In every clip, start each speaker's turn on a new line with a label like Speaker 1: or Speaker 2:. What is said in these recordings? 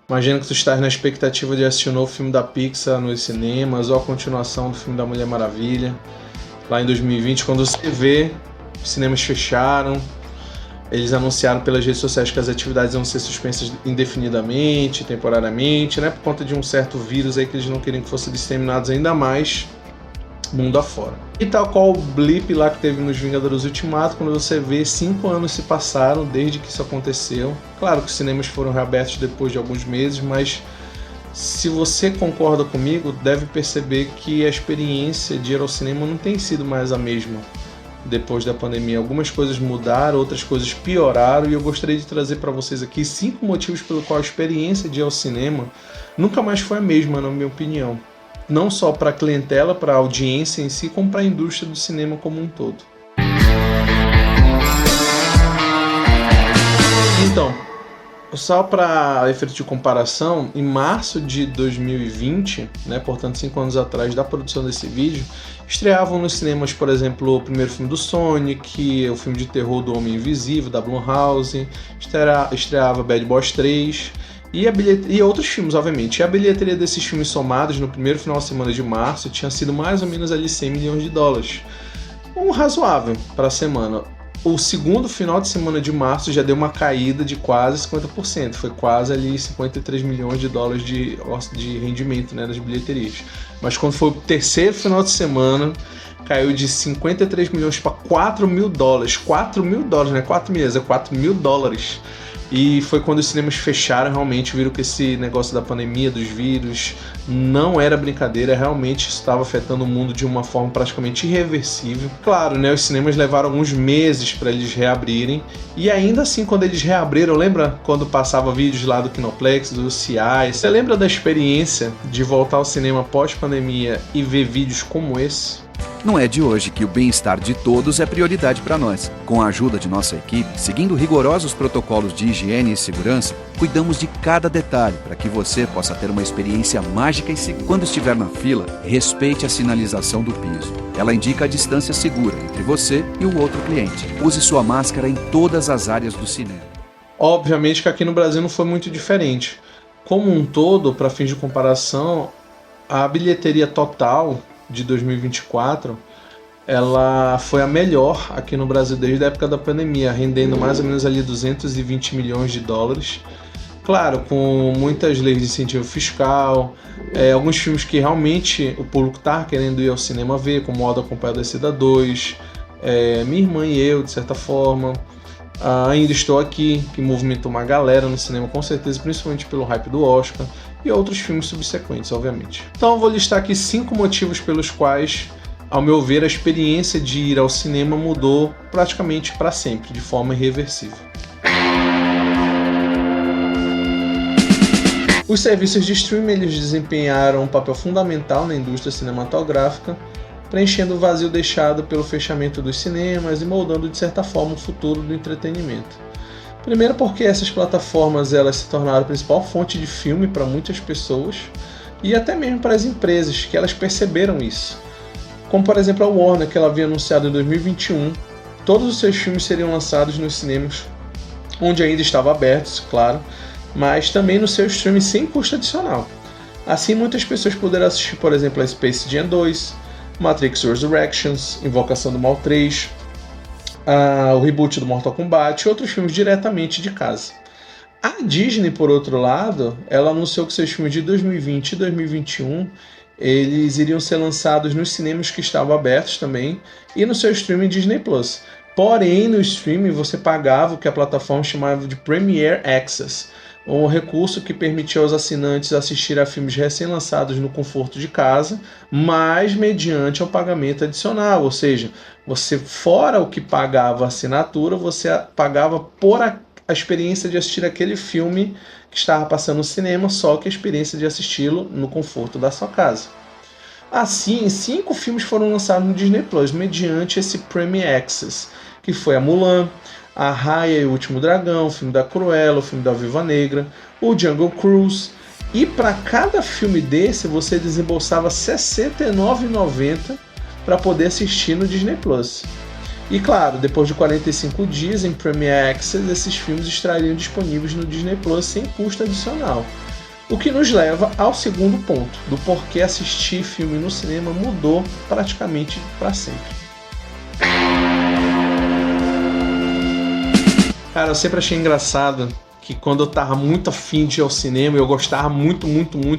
Speaker 1: Imagino que tu estás na expectativa de assistir o novo filme da Pixar nos cinemas ou a continuação do filme da Mulher Maravilha, lá em 2020, quando você vê, os cinemas fecharam, eles anunciaram pelas redes sociais que as atividades vão ser suspensas indefinidamente, temporariamente, né, por conta de um certo vírus aí que eles não queriam que fossem disseminados ainda mais mundo afora. E tal qual o blip lá que teve nos Vingadores Ultimato, quando você vê 5 anos se passaram desde que isso aconteceu. Claro que os cinemas foram reabertos depois de alguns meses, mas se você concorda comigo, deve perceber que a experiência de ir ao cinema não tem sido mais a mesma depois da pandemia. Algumas coisas mudaram, outras coisas pioraram, e eu gostaria de trazer para vocês aqui 5 motivos pelo qual a experiência de ir ao cinema nunca mais foi a mesma, na minha opinião. Não só para a clientela, para a audiência em si, como para a indústria do cinema como um todo. Então, só para efeito de comparação, em março de 2020, né, portanto 5 anos atrás da produção desse vídeo, estreavam nos cinemas, por exemplo, o primeiro filme do Sonic, o filme de terror do Homem Invisível, da Blumhouse, estreava Bad Boys 3... E outros filmes, obviamente. E a bilheteria desses filmes somados no primeiro final de semana de março tinha sido mais ou menos ali $100 milhões. Um razoável para a semana. O segundo final de semana de março já deu uma caída de quase 50%. Foi quase ali $53 milhões de rendimento, né, das bilheterias. Mas quando foi o terceiro final de semana, caiu de 53 milhões para $4 mil. $4 mil, né? 4 milhões, é $4 mil. E foi quando os cinemas fecharam, realmente viram que esse negócio da pandemia, dos vírus, não era brincadeira, realmente estava afetando o mundo de uma forma praticamente irreversível. Claro, né, os cinemas levaram alguns meses para eles reabrirem, e ainda assim, quando eles reabriram, lembra quando passava vídeos lá do Kinoplex, do CI? Você lembra da experiência de voltar ao cinema pós-pandemia e ver vídeos como esse?
Speaker 2: Não é de hoje que o bem-estar de todos é prioridade para nós. Com a ajuda de nossa equipe, seguindo rigorosos protocolos de higiene e segurança, cuidamos de cada detalhe para que você possa ter uma experiência mágica e segura. Quando estiver na fila, respeite a sinalização do piso. Ela indica a distância segura entre você e o outro cliente. Use sua máscara em todas as áreas do cinema.
Speaker 1: Obviamente que aqui no Brasil não foi muito diferente. Como um todo, para fins de comparação, a bilheteria total de 2024, ela foi a melhor aqui no Brasil desde a época da pandemia, rendendo mais ou menos ali $220 milhões. Claro, com muitas leis de incentivo fiscal, alguns filmes que realmente o público está querendo ir ao cinema ver, como O Auto da Compadecida 2, Minha Irmã e Eu, de certa forma, Ainda Estou Aqui, que movimentou uma galera no cinema com certeza, principalmente pelo hype do Oscar, e outros filmes subsequentes, obviamente. Então eu vou listar aqui 5 motivos pelos quais, ao meu ver, a experiência de ir ao cinema mudou praticamente para sempre, de forma irreversível. Os serviços de streaming, eles desempenharam um papel fundamental na indústria cinematográfica, preenchendo o vazio deixado pelo fechamento dos cinemas e moldando de certa forma o futuro do entretenimento. Primeiro porque essas plataformas elas se tornaram a principal fonte de filme para muitas pessoas e até mesmo para as empresas, que elas perceberam isso. Como por exemplo a Warner, que ela havia anunciado em 2021, todos os seus filmes seriam lançados nos cinemas, onde ainda estavam abertos, claro, mas também no seu streaming sem custo adicional. Assim muitas pessoas poderão assistir, por exemplo, a Space Jam 2, Matrix Resurrections, Invocação do Mal 3, o reboot do Mortal Kombat e outros filmes diretamente de casa. A Disney, por outro lado, ela anunciou que seus filmes de 2020 e 2021 eles iriam ser lançados nos cinemas que estavam abertos também e no seu streaming Disney+. Porém, no streaming você pagava o que a plataforma chamava de Premier Access, um recurso que permitia aos assinantes assistir a filmes recém-lançados no conforto de casa, mas mediante um pagamento adicional, ou seja, você fora o que pagava a assinatura, você pagava por a experiência de assistir aquele filme que estava passando no cinema, só que a experiência de assisti-lo no conforto da sua casa. Assim, 5 filmes foram lançados no Disney Plus, mediante esse Premier Access, que foi a Mulan, a Raya e o Último Dragão, o filme da Cruella, o filme da Viúva Negra, o Jungle Cruise, e para cada filme desse você desembolsava R$ 69,90 para poder assistir no Disney Plus. E claro, depois de 45 dias em Premier Access, esses filmes estariam disponíveis no Disney Plus sem custo adicional. O que nos leva ao segundo ponto, do porquê assistir filme no cinema mudou praticamente para sempre. Cara, eu sempre achei engraçado que quando eu tava muito afim de ir ao cinema, eu gostava muito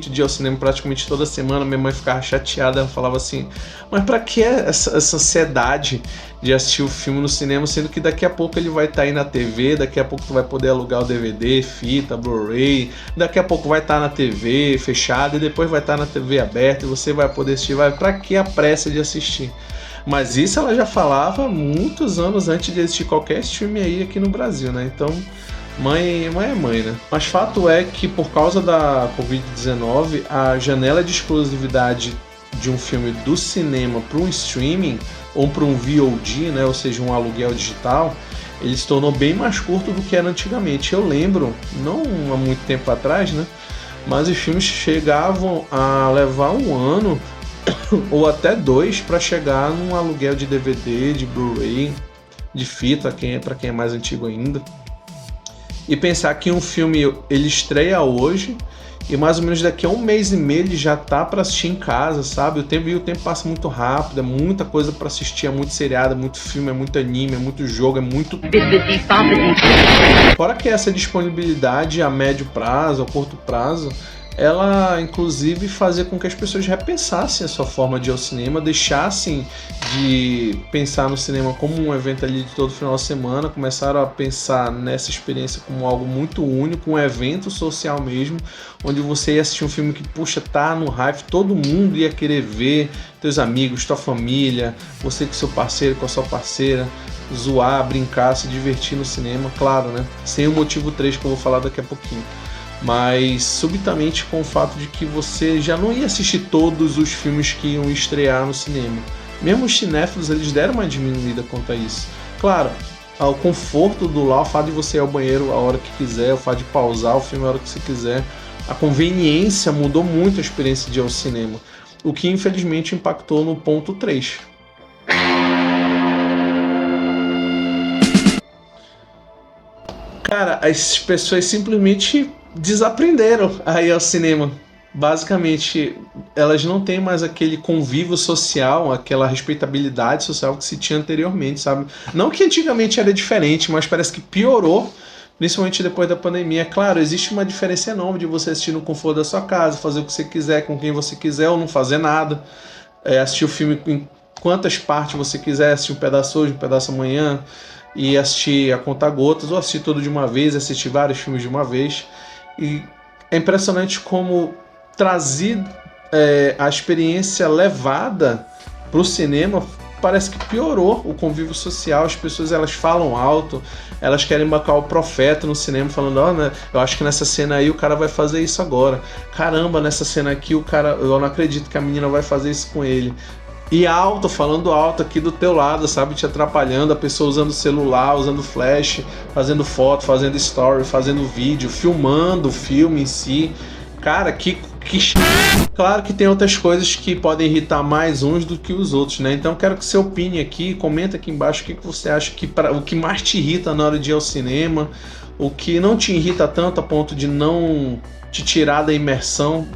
Speaker 1: de ir ao cinema praticamente toda semana, minha mãe ficava chateada, ela falava assim, mas pra que essa ansiedade de assistir o filme no cinema, sendo que daqui a pouco ele vai estar aí na TV, daqui a pouco tu vai poder alugar o DVD, fita, Blu-ray, daqui a pouco vai estar na TV fechada e depois vai estar na TV aberta e você vai poder assistir, pra que a pressa de assistir? Mas isso ela já falava muitos anos antes de existir qualquer streaming aí aqui no Brasil, né? Então, mãe é mãe, né? Mas fato é que por causa da Covid-19, a janela de exclusividade de um filme do cinema para um streaming ou para um VOD, né? Ou seja, um aluguel digital, ele se tornou bem mais curto do que era antigamente. Eu lembro, não há muito tempo atrás, né? Mas os filmes chegavam a levar um ano ou até 2 para chegar num aluguel de DVD, de Blu-ray, de fita, para quem é mais antigo ainda. E pensar que um filme ele estreia hoje e mais ou menos daqui a 1 mês e meio ele já tá para assistir em casa, sabe? O tempo passa muito rápido, é muita coisa para assistir, é muito seriado, é muito filme, é muito anime, é muito jogo, é muito... Fora que essa disponibilidade a médio prazo, a curto prazo, ela inclusive fazia com que as pessoas repensassem a sua forma de ir ao cinema, deixassem de pensar no cinema como um evento ali de todo final de semana, começaram a pensar nessa experiência como algo muito único, um evento social mesmo, onde você ia assistir um filme que, puxa, tá no hype, todo mundo ia querer ver, teus amigos, tua família, você com seu parceiro, com a sua parceira, zoar, brincar, se divertir no cinema, claro, né? Sem o motivo 3 que eu vou falar daqui a pouquinho. Mas subitamente com o fato de que você já não ia assistir todos os filmes que iam estrear no cinema. Mesmo os cinéfilos, eles deram uma diminuída quanto a isso. Claro, o conforto do lá, o fato de você ir ao banheiro a hora que quiser, o fato de pausar o filme a hora que você quiser, a conveniência mudou muito a experiência de ir ao cinema, o que infelizmente impactou no ponto 3. Cara, as pessoas simplesmente desaprenderam a ir ao cinema. Basicamente, elas não têm mais aquele convívio social, aquela respeitabilidade social que se tinha anteriormente, sabe? Não que antigamente era diferente, mas parece que piorou, principalmente depois da pandemia. Claro, existe uma diferença enorme de você assistir no conforto da sua casa, fazer o que você quiser, com quem você quiser, ou não fazer nada. Assistir o filme em quantas partes você quiser, assistir um pedaço hoje, um pedaço amanhã, e assistir a conta-gotas, ou assistir tudo de uma vez, assistir vários filmes de uma vez. E é impressionante como trazer a experiência levada para o cinema parece que piorou o convívio social. As pessoas elas falam alto, elas querem bancar o profeta no cinema falando, né, eu acho que nessa cena aí o cara vai fazer isso agora, caramba, nessa cena aqui o cara, eu não acredito que a menina vai fazer isso com ele. E alto, falando alto aqui do teu lado, sabe, te atrapalhando, a pessoa usando celular, usando flash, fazendo foto, fazendo story, fazendo vídeo, filmando o filme em si. Cara, que... Claro que tem outras coisas que podem irritar mais uns do que os outros, né? Então quero que você opine aqui, comenta aqui embaixo o que você acha que o que mais te irrita na hora de ir ao cinema, o que não te irrita tanto a ponto de não te tirar da imersão.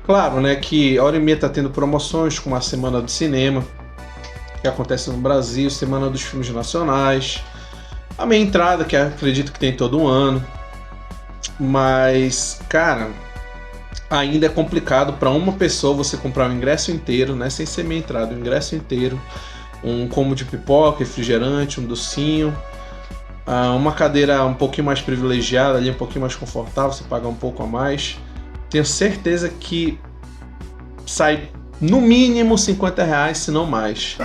Speaker 1: Claro, né, que a Hora e Meia tá tendo promoções como a Semana do Cinema, que acontece no Brasil, Semana dos Filmes Nacionais, a Meia Entrada, que acredito que tem todo ano. Mas, cara, ainda é complicado para uma pessoa você comprar o ingresso inteiro, né, sem ser meia entrada, o ingresso inteiro, um combo de pipoca, refrigerante, um docinho, uma cadeira um pouquinho mais privilegiada, ali um pouquinho mais confortável, você paga um pouco a mais. Tenho certeza que sai no mínimo R$50, se não mais.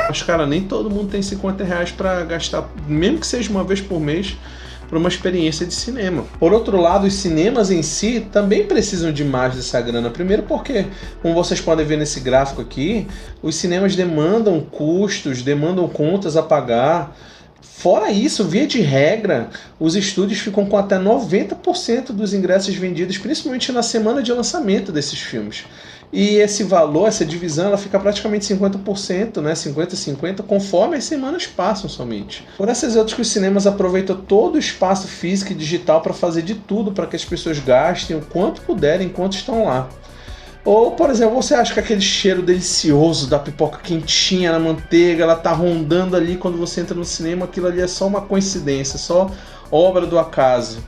Speaker 1: Mas, cara, nem todo mundo tem R$50 para gastar, mesmo que seja uma vez por mês, para uma experiência de cinema. Por outro lado, os cinemas em si também precisam de mais dessa grana. Primeiro porque, como vocês podem ver nesse gráfico aqui, os cinemas demandam custos, demandam contas a pagar. Fora isso, via de regra, os estúdios ficam com até 90% dos ingressos vendidos, principalmente na semana de lançamento desses filmes. E esse valor, essa divisão, ela fica praticamente 50%, né? 50-50, conforme as semanas passam somente. Por essas outras que os cinemas aproveitam todo o espaço físico e digital para fazer de tudo para que as pessoas gastem o quanto puderem enquanto estão lá. Ou, por exemplo, você acha que aquele cheiro delicioso da pipoca quentinha na manteiga, ela tá rondando ali quando você entra no cinema, aquilo ali é só uma coincidência, só obra do acaso.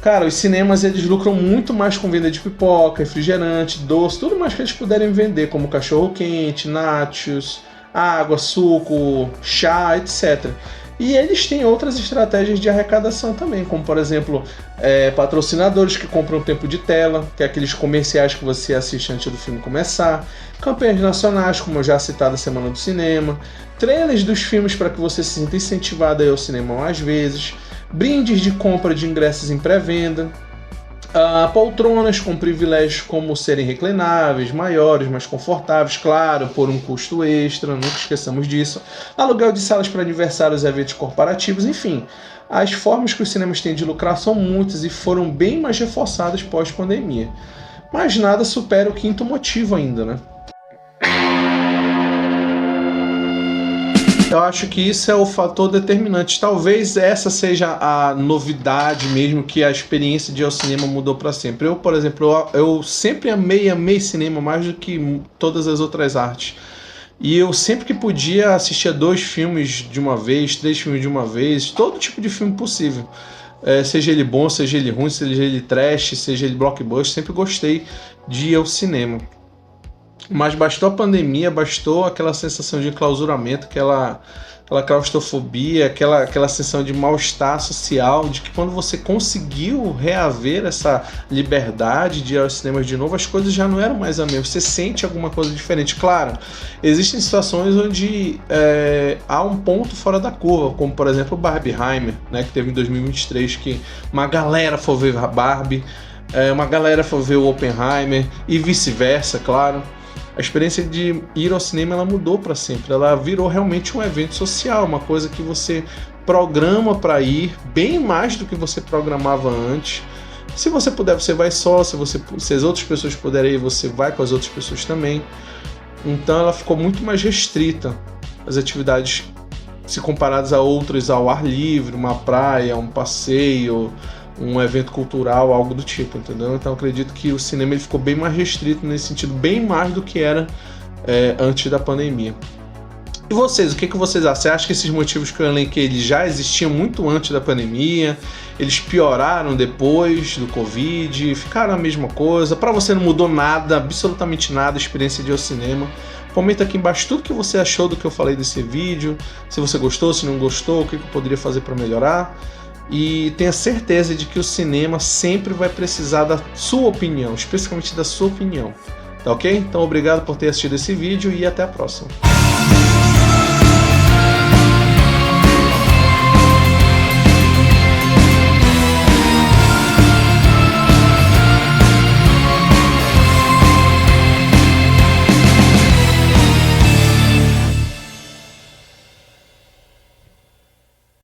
Speaker 1: Cara, os cinemas eles lucram muito mais com venda de pipoca, refrigerante, doce, tudo mais que eles puderem vender, como cachorro-quente, nachos, água, suco, chá, etc. E eles têm outras estratégias de arrecadação também, como por exemplo, patrocinadores que compram tempo de tela, que é aqueles comerciais que você assiste antes do filme começar, campanhas nacionais, como eu já citado a Semana do Cinema, trailers dos filmes para que você se sinta incentivado a ir ao cinema mais vezes, brindes de compra de ingressos em pré-venda, poltronas com privilégios como serem reclináveis, maiores, mais confortáveis, claro, por um custo extra, nunca esqueçamos disso, aluguel de salas para aniversários e eventos corporativos, enfim. As formas que os cinemas têm de lucrar são muitas e foram bem mais reforçadas pós-pandemia. Mas nada supera o quinto motivo ainda, né? Eu acho que isso é o fator determinante. Talvez essa seja a novidade mesmo, que a experiência de ir ao cinema mudou para sempre. Eu, por exemplo, eu sempre amei cinema mais do que todas as outras artes. E eu sempre que podia assistia 2 filmes de uma vez, 3 filmes de uma vez, todo tipo de filme possível. Seja ele bom, seja ele ruim, seja ele trash, seja ele blockbuster, sempre gostei de ir ao cinema. Mas bastou a pandemia, bastou aquela sensação de enclausuramento, aquela claustrofobia, aquela sensação de mal-estar social, de que quando você conseguiu reaver essa liberdade de ir aos cinemas de novo, as coisas já não eram mais a mesma, você sente alguma coisa diferente. Claro, existem situações onde há um ponto fora da curva, como por exemplo o Barbieheimer, né, que teve em 2023, que uma galera foi ver a Barbie, uma galera foi ver o Oppenheimer e vice-versa, claro. A experiência de ir ao cinema ela mudou para sempre, ela virou realmente um evento social, uma coisa que você programa para ir, bem mais do que você programava antes. Se você puder, você vai só, se as outras pessoas puderem ir, você vai com as outras pessoas também. Então ela ficou muito mais restrita, as atividades se comparadas a outras ao ar livre, uma praia, um passeio, um evento cultural, algo do tipo, entendeu? Então acredito que o cinema ele ficou bem mais restrito nesse sentido, bem mais do que era antes da pandemia. E vocês, o que vocês acham? Você acha que esses motivos que eu elenquei eles já existiam muito antes da pandemia? Eles pioraram depois do Covid? Ficaram a mesma coisa? Para você não mudou nada, absolutamente nada a experiência de ir ao cinema? Comenta aqui embaixo tudo que você achou do que eu falei desse vídeo, se você gostou, se não gostou, o que eu poderia fazer para melhorar. E tenha certeza de que o cinema sempre vai precisar da sua opinião, especialmente da sua opinião, tá ok? Então obrigado por ter assistido esse vídeo e até a próxima.